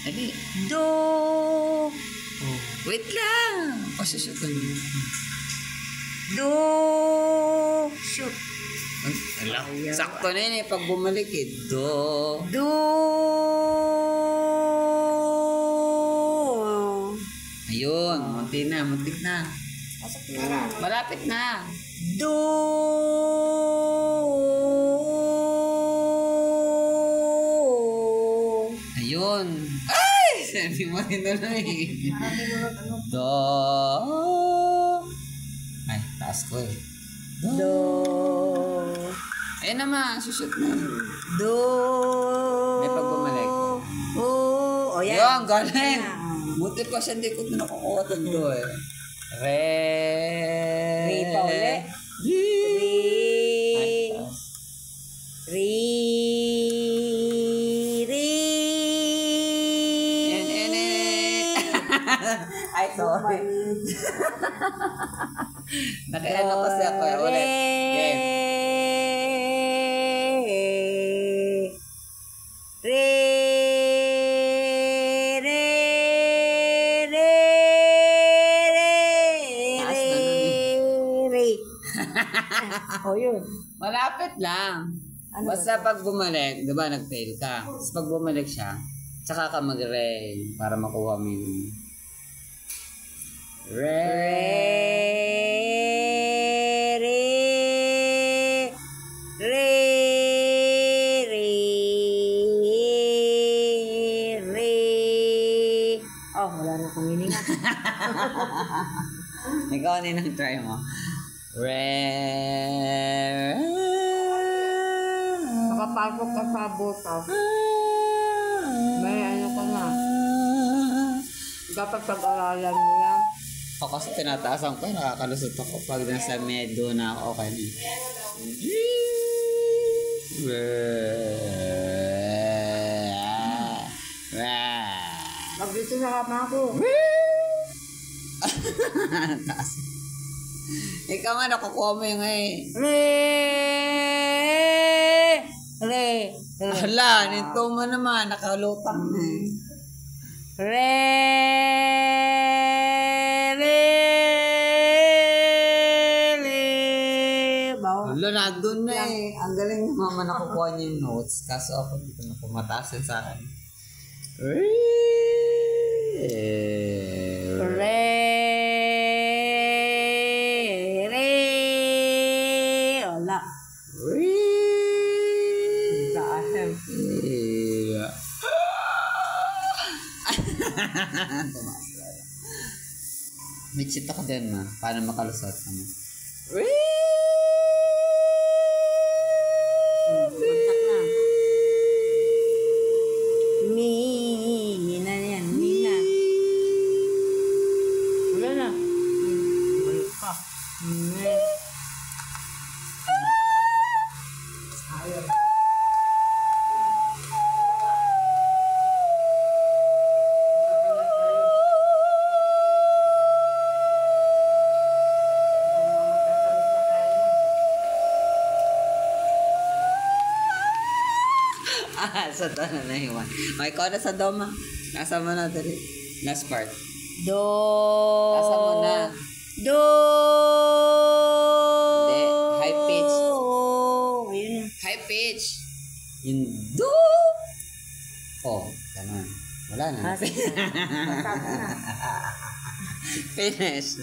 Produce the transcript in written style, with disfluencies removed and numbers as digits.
Dali. Do. Oh, wait lang. O, susutan mo. Do. Shoot. Ala, sakto na yun eh. Pag bumalik eh. Do. Do. Ayun, muntik na, muntik na. Malapit na. Do. Ayun. Ay! Sabi mo rin na lang eh. Do. Ay, taas ko eh. Do. Ayun naman, sushoot na. Do. May pag bumalik. Oh, yan. Yan, galing. Buti pa siya, hindi ko na nakukuha ito do eh. Re. Re pa uli. Re. Re. Re. Ay, sorry. Nakaano kasi ako eh. Ulit. Game. Re. Re. Re. Taas na nun eh. Re. Oh, yun. Malapit lang. Ano Basta pag bumalik, diba nag-fail ka. Tapos pag bumalik siya, tsaka ka mag-re para makuha mo yung re. Re. Re. Re. Re. Oh, wala na akong hininga. Ikaw ano yung try mo? Re. Nakapasok ka sa butas. May ano ka na. Dapat pag-aralan mo yan. Ako kasi tinataasan ko, nakakalusot ako pag nasa medo na ako okay na. Pag dito na kama ako. Taas. Ikaw nga nakukuha mo yung eh. Re. Re. Hala, nito mo naman, nakalutang na eh. Re. Re. Re. Bawa. Hala, nandun na eh. Ang galing ni mama nakukuha niya yung notes. Kaso ako dito na pumataas sa akin. Re. Re. Wala. Daahem. May cheat ako din na. Paano makalusot ka mo? Bagsak na. Mi na yan. Mi na. Wala na. Balik pa. Mi. Ayun. Sa to na nahiwan. Okay, ikaw na sa doma. Nasa mo na dali. Last part. Do. Nasa mo na. Do. Hindi. High pitch. Ayun. High pitch. Yung do. Oh, ganun. Wala na. Masama na. Finish.